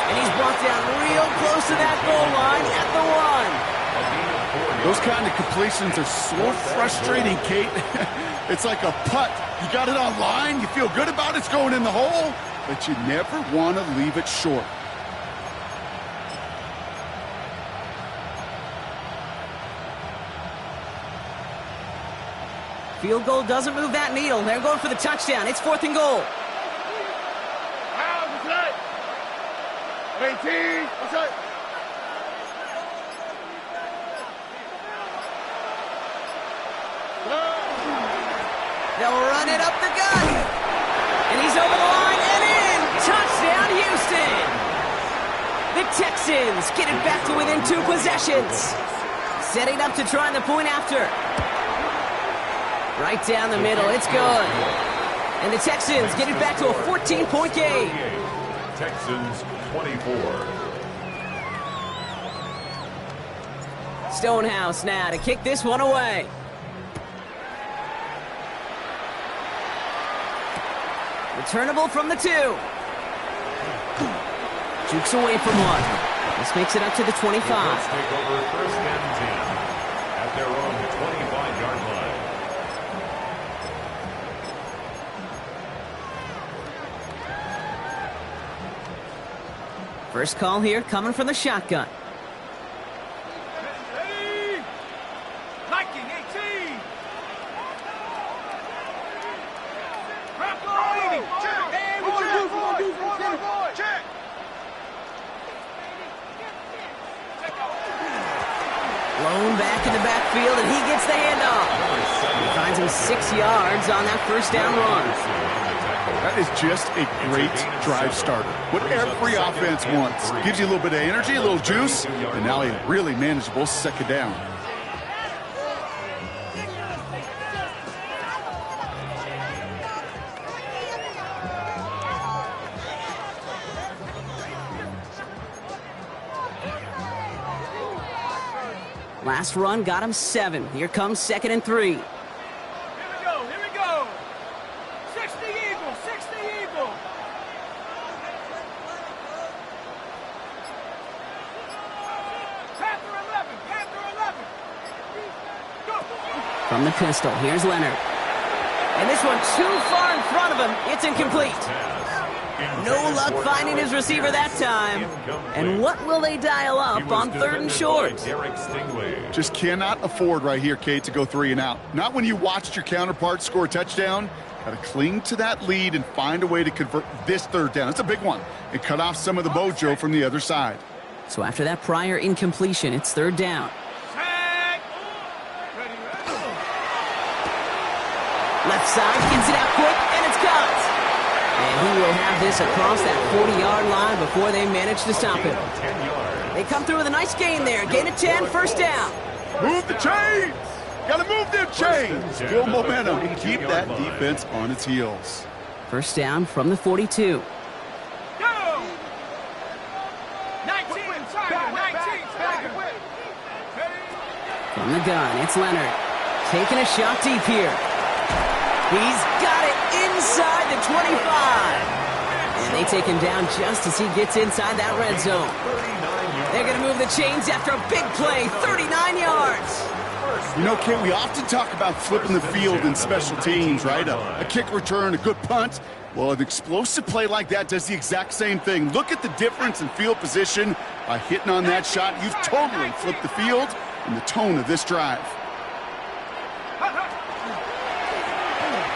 And he's brought down real close to that goal line at the 1. Those kind of completions are so frustrating, Kate. It's like a putt. You got it on line, you feel good about it's going in the hole, but you never want to leave it short. Field goal doesn't move that needle. They're going for the touchdown. It's fourth and goal. 18. What's up? They'll run it up the gut. And he's over the line and in. Touchdown, Houston. The Texans get it back to within 2 possessions. Setting up to try the point after. Right down the middle. It's good. And the Texans get it back to a 14-point game. Texans 24. Stonehouse now to kick this one away. Returnable from the 2. Jukes away from 1. This makes it up to the 25. Let's take over first and 10 at their own 25-yard line. First call here coming from the shotgun. Blown back in the backfield, and he gets the handoff. He finds him 6 yards on that first down run. That is just a great drive starter. What every offense wants. Gives you a little bit of energy, a little juice, and now a really manageable second down. Last run got him 7. Here comes second and 3. Here we go. 60 Eagle. Panther 11. Go. From the pistol, here's Leonard. And this one too far in front of him. It's incomplete. No luck finding his receiver that time. And what will they dial up on 3rd and short? Just cannot afford right here, Kate, to go 3 and out. Not when you watched your counterpart score a touchdown. Got to cling to that lead and find a way to convert this 3rd down. It's a big one. And cut off some of the mojo from the other side. So after that prior incompletion, it's 3rd down. Left side, gets it out quick, and it's caught. And he will have this across that 40-yard line before they manage to stop him. They come through with a nice gain there. Gain of 10, 1st down. Move the chains! Gotta move them chains! Build momentum. Keep that defense on its heels. 1st down from the 42. Go! 19, Tiger, 19, Tiger. From the gun, it's Leonard. Taking a shot deep here. He's got it inside the 25. And they take him down just as he gets inside that red zone. They're going to move the chains after a big play, 39 yards. You know, Kate, we often talk about flipping the field in special teams, right? A kick return, a good punt. Well, an explosive play like that does the exact same thing. Look at the difference in field position. By hitting on that shot, you've totally flipped the field and the tone of this drive.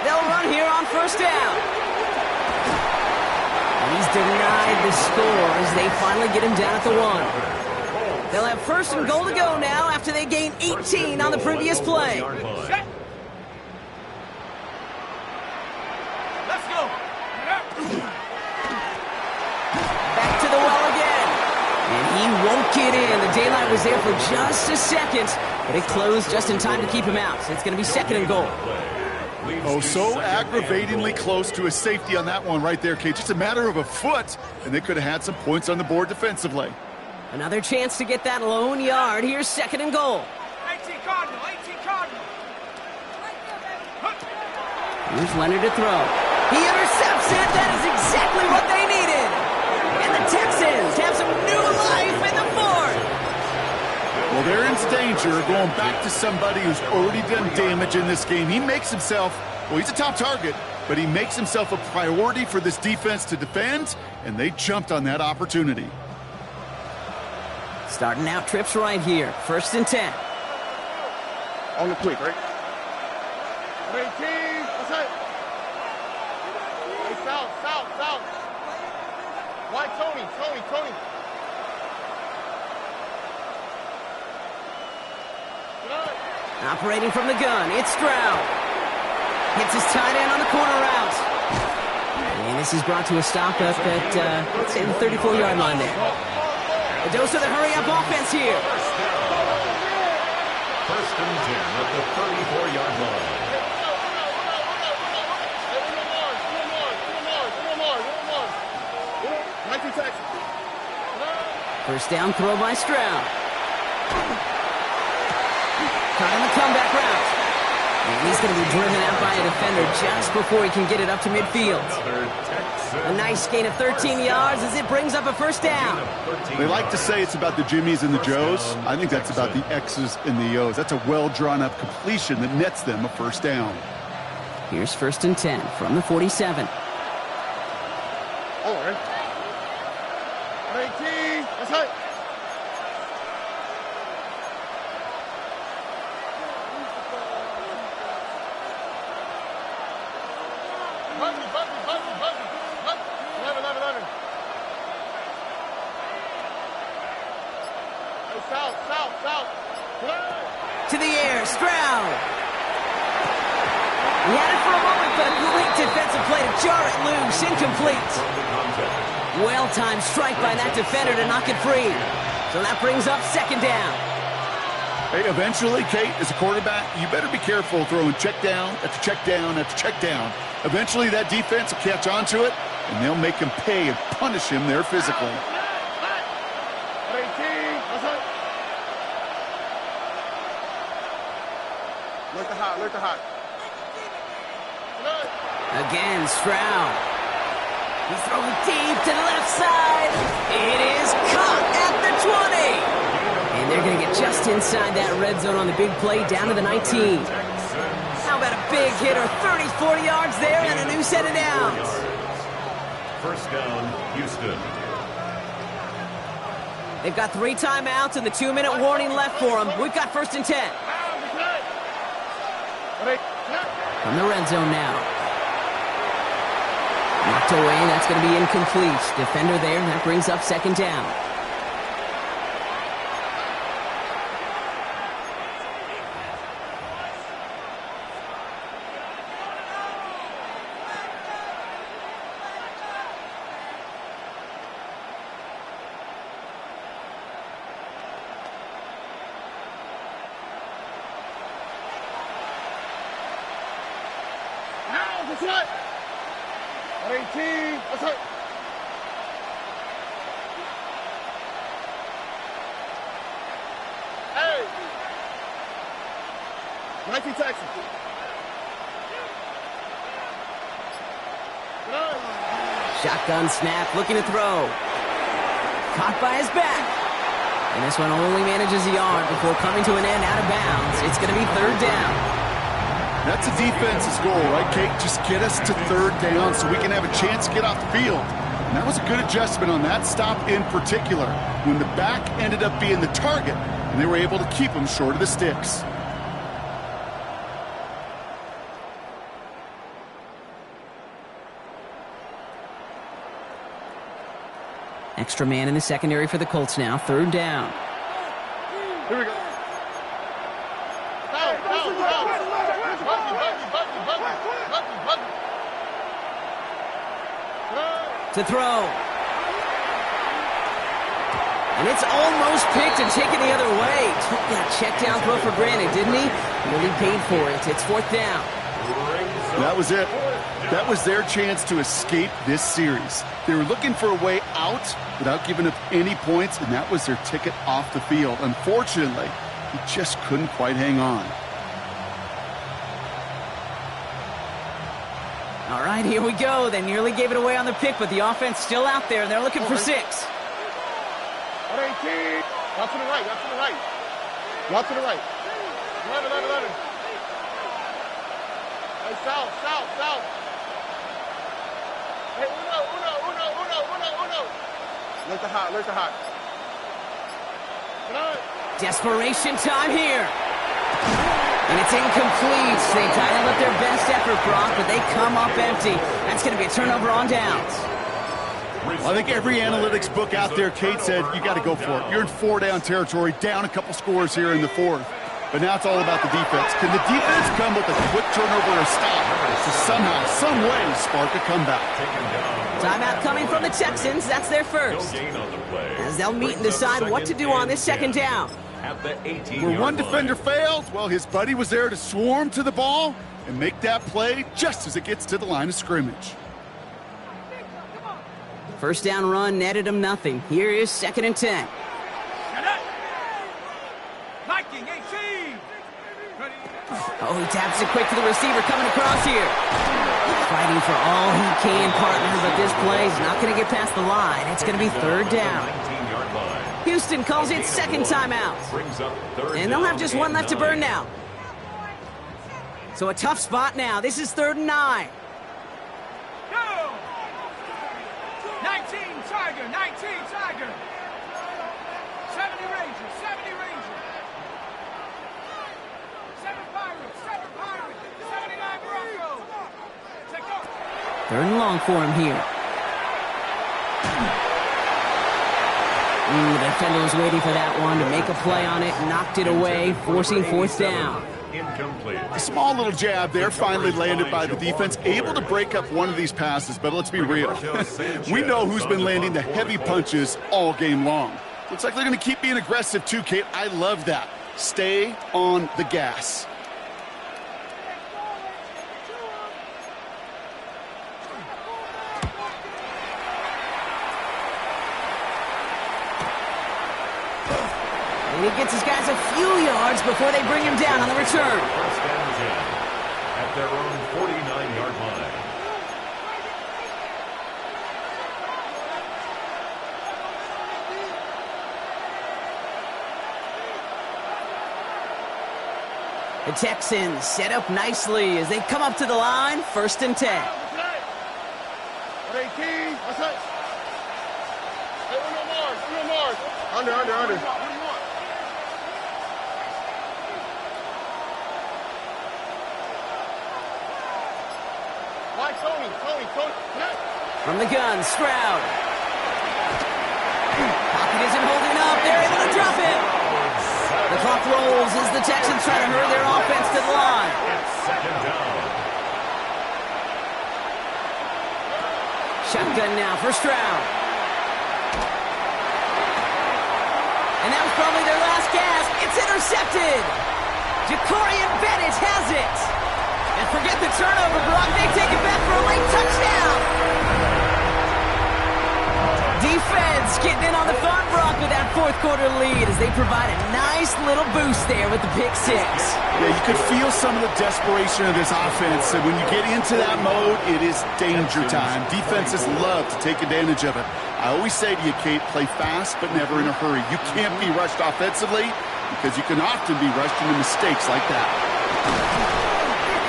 They'll run here on 1st down. And he's denied the score as they finally get him down at the 1. They'll have 1st and goal to go now after they gain 18 on the previous play. Set. Let's go. Back to the well again. And he won't get in. The daylight was there for just a second, but it closed just in time to keep him out. So it's going to be 2nd and goal. Oh, so aggravatingly close to a safety on that one right there, Kate. Just a matter of a foot, and they could have had some points on the board defensively. Another chance to get that lone yard. Here's 2nd and goal. 18 Cardinal, 18 Cardinal. Here's Leonard to throw. He intercepts it. That is exactly what they needed. And the Texans have some new life in the 4th. Well, they're in danger of going back to somebody who's already done damage in this game. He makes himself, well, he's a top target, but he makes himself a priority for this defense to defend, and they jumped on that opportunity. Starting out trips right here. 1st and 10. On the quick, right? 18. What's that? Hey, south. Why, Tony? Operating from the gun, it's Stroud. Hits his tight end on the corner route. And this is brought to a stop up at, let's say, the 34-yard line there. A dose of the hurry-up offense here. 1st and 10 at the 34-yard line. First down throw by Stroud. Caught on the comeback route. And he's going to be driven out by a defender just before he can get it up to midfield. A nice gain of 13 yards as it brings up a 1st down. They like to say it's about the Jimmies and the Joes. I think that's about the X's and the O's. That's a well-drawn-up completion that nets them a 1st down. Here's 1st and 10 from the 47. All right. 18. What's that? South. To the air, Stroud. He had it for a moment, but a great defensive play to jar it loose, incomplete. Well-timed strike by that defender to knock it free. So that brings up 2nd down. Hey, eventually, Kate, as a quarterback, you better be careful throwing check down after check down after check down. Eventually, that defense will catch on to it, and they'll make him pay and punish him there physically. Look the hot. Again, Stroud. He's throwing deep to the left side. It is caught at the 20. And they're going to get just inside that red zone on the big play down to the 19. How about a big hit or 30, 40 yards there and a new set of downs? First down, Houston. They've got 3 timeouts and the 2-minute warning left for them. We've got 1st and 10. From the red zone now. Knocked away, that's going to be incomplete. Defender there, that brings up 2nd down. That's right. 18. That's right. Hey. 19 Texas. Shotgun snap, looking to throw. Caught by his back. And this one only manages a yard before coming to an end out of bounds. It's going to be 3rd down. That's a defense's goal, right, Kate? Just get us to 3rd down so we can have a chance to get off the field. And that was a good adjustment on that stop in particular, when the back ended up being the target, and they were able to keep him short of the sticks. Extra man in the secondary for the Colts now. 3rd down. Here we go. To throw. And it's almost picked and taken the other way. Took that check down throw for granted, didn't he? Really paid for it. It's 4th down. That was it. That was their chance to escape this series. They were looking for a way out without giving up any points, and that was their ticket off the field. Unfortunately, he just couldn't quite hang on. All right, here we go. They nearly gave it away on the pick, but the offense still out there. They're looking for 6. 18. Out to the right. Out to the right. Out to the right. Let it. Hey, south. Hey, uno. Let the hot. Desperation time here. And it's incomplete. They dialed up their best effort, Brock, but they come up empty. That's going to be a turnover on downs. Well, I think every analytics book out there, Kate, said you got to go for it. You're in 4-down territory, down a couple scores here in the 4th. But now it's all about the defense. Can the defense come with a quick turnover or stop to somehow, some way, spark a comeback? Timeout coming from the Texans. That's their first. As they'll meet and decide what to do on this 2nd down. Where one defender fails, well, his buddy was there to swarm to the ball and make that play just as it gets to the line of scrimmage. First down run netted him nothing. Here is 2nd and 10. Viking 18. Oh, he taps it quick to the receiver coming across here. Fighting for all he can, partner, but this play is not going to get past the line. It's going to be 3rd down. Houston calls it 2nd timeout. And they'll have just 1 left to burn now. So a tough spot now. This is 3rd and 9. Go! 19 Tiger. 70 Rangers. 7 Pirates. 79 Broncos. Take off. 3rd and long for him here. The defender was waiting for that one to make a play on it, knocked it away, forcing 4th down. Incomplete. A small little jab there, finally landed by the defense, able to break up one of these passes, but let's be real. We know who's been landing the heavy punches all game long. Looks like they're going to keep being aggressive too, Kate. I love that. Stay on the gas. And he gets his guys a few yards before they bring him down on the return. First down 10 at their own 49-yard line. The Texans set up nicely as they come up to the line. 1st and 10. 18. 18. That's it. Hey, Uno Mars. Under. What do you want? Why, Tony? Net. From the gun, Stroud. Pocket isn't holding up. They're able to drop it. The clock rolls as the Texans try to hurry their offense to the line. Second down. Shotgun now for Stroud. And that was probably their last gasp. It's intercepted. Jacorian Bennett has it. And forget the turnover, Brock. They take it back for a late touchdown. Defense getting in on the fun, Brock, with that fourth quarter lead as they provide a nice little boost there with the pick six. Yeah, you could feel some of the desperation of this offense. And when you get into that mode, it is danger time. Defenses love to take advantage of it. I always say to you, Kate, play fast but never in a hurry. You can't be rushed offensively because you can often be rushed into mistakes like that.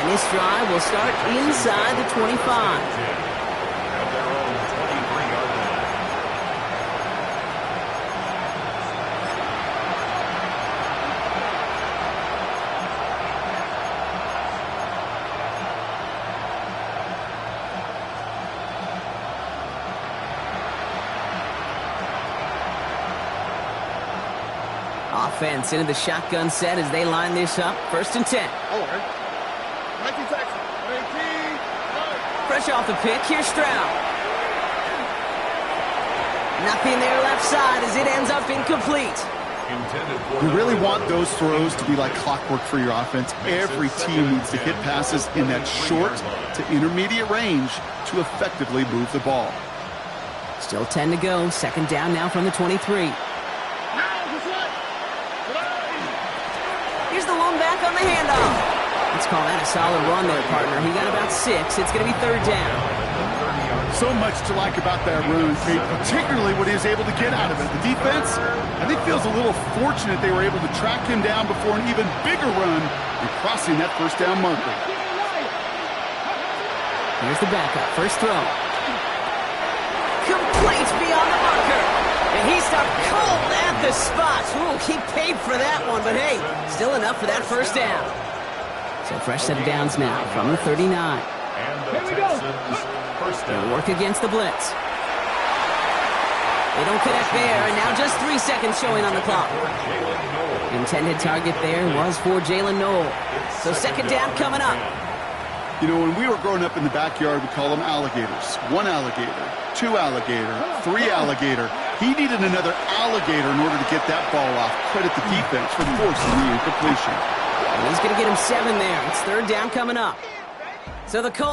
And this drive will start inside the 25. At their own 23-yard line. Offense into the shotgun set as they line this up. 1st and 10. All right. 19 Texans. 18. Fresh off the pick, here's Stroud. Nothing there left side as it ends up incomplete. You really want those throws to be like clockwork for your offense. Every team needs to hit passes in that short to intermediate range to effectively move the ball. Still 10 to go. 2nd down now from the 23. Here's the lone back on the handoff. Let's call that a solid run there, partner. He got about 6. It's going to be 3rd down. So much to like about that run, Kate, particularly what he was able to get out of it. The defense, I think, feels a little fortunate they were able to track him down before an even bigger run and crossing that 1st down marker. Here's the backup. First throw. Complete beyond the marker. And he stopped cold at the spot. Ooh, he paid for that one, but hey, still enough for that 1st down. So fresh set of downs now from the 39. And the Texans' first down. They'll work against the blitz. They don't connect there, and now just 3 seconds showing on the clock. Intended target there was for Jalen Noel. So 2nd down coming up. You know, when we were growing up in the backyard, we call them alligators. 1 alligator, 2 alligator, 3 alligator. He needed another alligator in order to get that ball off. Credit the defense for forcing the incompletion. And he's going to get him 7 there. It's 3rd down coming up. So the Colts